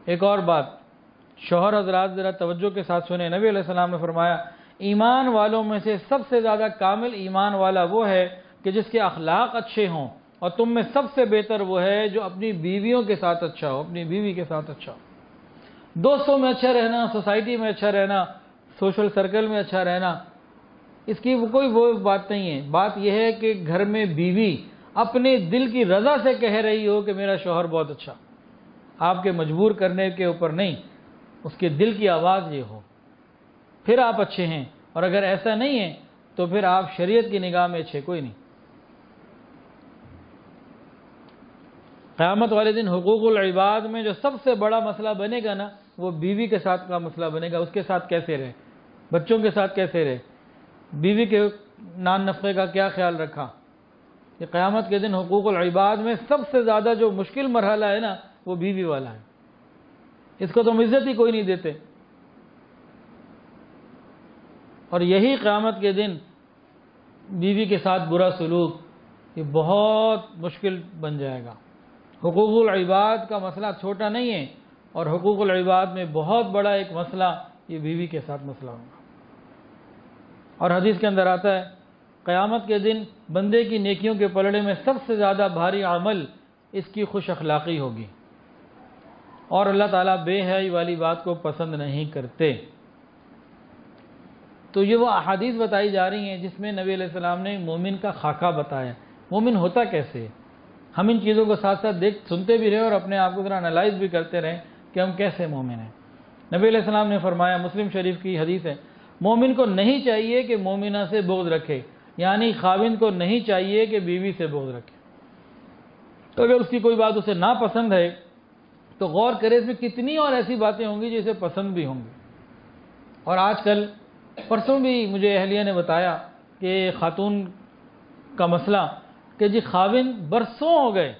ایک اور بات شوہر حضرات ذرا توجہ کے ساتھ سنیں، نبی علیہ السلام نے فرمایا ایمان والوں میں سے سب سے زیادہ کامل ایمان والا وہ ہے کہ جس کے اخلاق اچھے ہوں، اور تم میں سب سے بہتر وہ ہے جو اپنی بیویوں کے ساتھ اچھا ہو، اپنی بیوی کے ساتھ اچھا ہو، دوستوں میں اچھا رہنا، سوسائٹی میں اچھا رہنا، سوشل سرکل میں اچھا رہنا، اس کی کوئی وہ بات نہیں ہے۔ بات یہ ہے کہ گھر میں بیوی اپنے دل کی رضا سے کہہ رہی ہو کہ میرا شوہر بہت اچھا، آپ کے مجبور کرنے کے اوپر نہیں، اس کے دل کی آواز یہ ہو، پھر آپ اچھے ہیں۔ اور اگر ایسا نہیں ہے تو پھر آپ شریعت کی نگاہ میں اچھے کوئی نہیں۔ قیامت والے دن حقوق العباد میں جو سب سے بڑا مسئلہ بنے گا نا، وہ بیوی کے ساتھ کا مسئلہ بنے گا، اس کے ساتھ کیسے رہے، بچوں کے ساتھ کیسے رہے، بیوی کے نان نفقے کا کیا خیال رکھا۔ یہ قیامت کے دن حقوق العباد میں سب سے زیادہ جو مشکل مرحلہ ہے نا، وہ بیوی والا ہے، اس کو تم عزت ہی کوئی نہیں دیتے۔ اور یہی قیامت کے دن بیوی کے ساتھ برا سلوک یہ بہت مشکل بن جائے گا۔ حقوق العباد کا مسئلہ چھوٹا نہیں ہے، اور حقوق العباد میں بہت بڑا ایک مسئلہ یہ بیوی کے ساتھ مسئلہ ہوگا۔ اور حدیث کے اندر آتا ہے قیامت کے دن بندے کی نیکیوں کے پلڑے میں سب سے زیادہ بھاری عمل اس کی خوش اخلاقی ہوگی، اور اللہ تعالیٰ بے حیائی والی بات کو پسند نہیں کرتے۔ تو یہ وہ احادیث بتائی جا رہی ہیں جس میں نبی علیہ السلام نے مومن کا خاکہ بتایا، مومن ہوتا کیسے ہے۔ ہم ان چیزوں کو ساتھ ساتھ سنتے بھی رہے اور اپنے آپ کو ذرا انالائز بھی کرتے رہیں کہ ہم کیسے مومن ہیں۔ نبی علیہ السلام نے فرمایا، مسلم شریف کی حدیث ہے، مومن کو نہیں چاہیے کہ مومنہ سے بغض رکھے، یعنی خاوند کو نہیں چاہیے کہ بیوی سے بغض رکھے۔ تو اگر اس کی کوئی بات اسے ناپسند ہے تو غور کرے، اس میں کتنی اور ایسی باتیں ہوں گی جسے پسند بھی ہوں گی۔ اور آج کل پرسوں بھی مجھے اہلیہ نے بتایا کہ خاتون کا مسئلہ کہ جی خاوند برسوں ہو گئے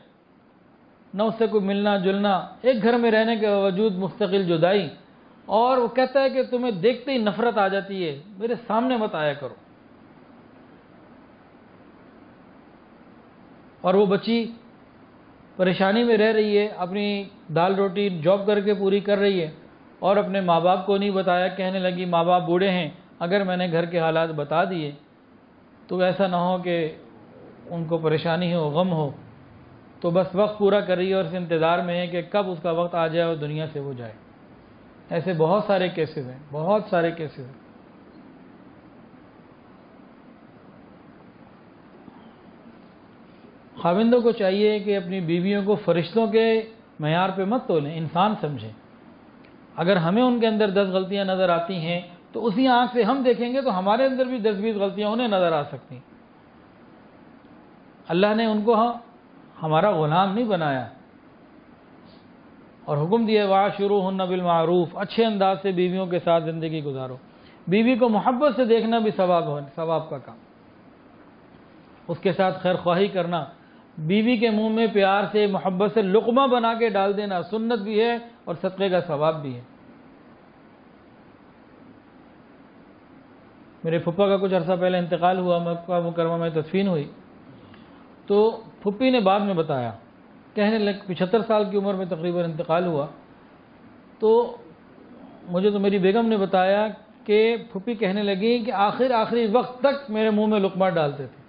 نہ اس سے کوئی ملنا جلنا، ایک گھر میں رہنے کے باوجود مستقل جدائی، اور وہ کہتا ہے کہ تمہیں دیکھتے ہی نفرت آ جاتی ہے، میرے سامنے مت آیا کرو۔ اور وہ بچی پریشانی میں رہ رہی ہے، اپنی دال روٹی جاب کر کے پوری کر رہی ہے، اور اپنے ماں باپ کو نہیں بتایا، کہنے لگی ماں باپ بوڑھے ہیں، اگر میں نے گھر کے حالات بتا دیے تو ایسا نہ ہو کہ ان کو پریشانی ہو، غم ہو، تو بس وقت پورا کر رہی ہے اور اس انتظار میں ہے کہ کب اس کا وقت آ جائے اور دنیا سے وہ جائے۔ ایسے بہت سارے کیسز ہیں، بہت سارے کیسز ہیں۔ خاوندوں کو چاہیے کہ اپنی بیویوں کو فرشتوں کے معیار پہ مت تولیں، انسان سمجھیں۔ اگر ہمیں ان کے اندر 10 غلطیاں نظر آتی ہیں تو اسی آنکھ سے ہم دیکھیں گے تو ہمارے اندر بھی 10-20 غلطیاں انہیں نظر آ سکتی ہیں۔ اللہ نے ان کو ہمارا غلام نہیں بنایا، اور حکم دیا وَعَاشِرُوهُنَّ بِالْمَعْرُوفِ، اچھے انداز سے بیویوں کے ساتھ زندگی گزارو۔ بیوی کو محبت سے دیکھنا بھی ثواب کا کام، اس کے ساتھ خیر خواہی کرنا، بیوی کے منہ میں پیار سے محبت سے لقمہ بنا کے ڈال دینا سنت بھی ہے اور صدقے کا ثواب بھی ہے۔ میرے پھپھا کا کچھ عرصہ پہلے انتقال ہوا، مکہ مکرمہ میں تدفین ہوئی، تو پھپھی نے بعد میں بتایا، کہنے لگ 75 سال کی عمر میں تقریباً انتقال ہوا، تو مجھے تو میری بیگم نے بتایا کہ پھپھی کہنے لگی کہ آخری وقت تک میرے منہ میں لقمہ ڈالتے تھے۔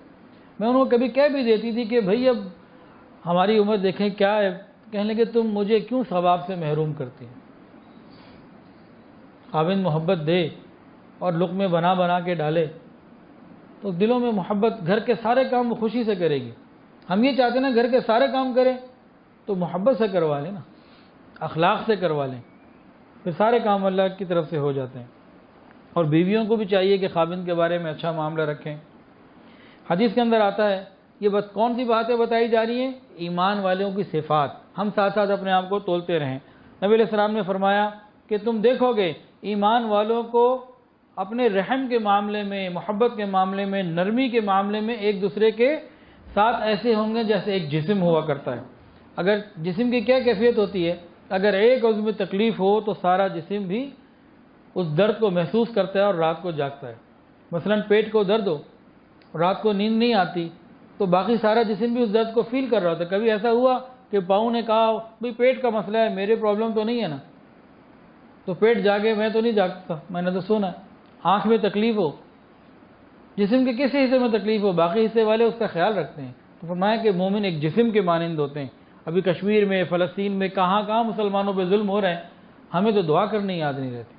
میں انہوں کو کبھی کہہ بھی دیتی تھی کہ بھئی اب ہماری عمر دیکھیں کیا ہے، کہنے لگے تم مجھے کیوں ثواب سے محروم کرتی ہیں۔ خاوند محبت دے اور لقمے بنا بنا کے ڈالے تو دلوں میں محبت، گھر کے سارے کام وہ خوشی سے کرے گی۔ ہم یہ چاہتے ہیں نا گھر کے سارے کام کریں تو محبت سے کروا لیں نا، اخلاق سے کروا لیں، پھر سارے کام اللہ کی طرف سے ہو جاتے ہیں۔ اور بیویوں کو بھی چاہیے کہ خاوند کے بارے میں اچھا معاملہ رکھیں۔ حدیث کے اندر آتا ہے، یہ بس کون سی باتیں بتائی جا رہی ہیں؟ ایمان والوں کی صفات، ہم ساتھ ساتھ اپنے آپ کو تولتے رہیں۔ نبی علیہ السلام نے فرمایا کہ تم دیکھو گے ایمان والوں کو اپنے رحم کے معاملے میں، محبت کے معاملے میں، نرمی کے معاملے میں ایک دوسرے کے ساتھ ایسے ہوں گے جیسے ایک جسم ہوا کرتا ہے۔ اگر جسم کی کیا کیفیت ہوتی ہے؟ اگر ایک عضو میں تکلیف ہو تو سارا جسم بھی اس درد کو محسوس کرتا ہے اور رات کو جاگتا ہے۔ مثلا پیٹ کو درد ہو، رات کو نیند نہیں آتی، تو باقی سارا جسم بھی اس درد کو فیل کر رہا ہوتا ہے۔ کبھی ایسا ہوا کہ پاؤں نے کہا بھئی پیٹ کا مسئلہ ہے، میرے پرابلم تو نہیں ہے نا، تو پیٹ جاگے، میں تو نہیں جاگتا، میں نے تو سونا ہے۔ آنکھ میں تکلیف ہو، جسم کے کسی حصے میں تکلیف ہو، باقی حصے والے اس کا خیال رکھتے ہیں۔ تو فرمایا کہ مومن ایک جسم کے مانند ہوتے ہیں۔ ابھی کشمیر میں، فلسطین میں، کہاں کہاں مسلمانوں پہ ظلم ہو رہے ہیں، ہمیں تو دعا کرنی یاد نہیں رہتی۔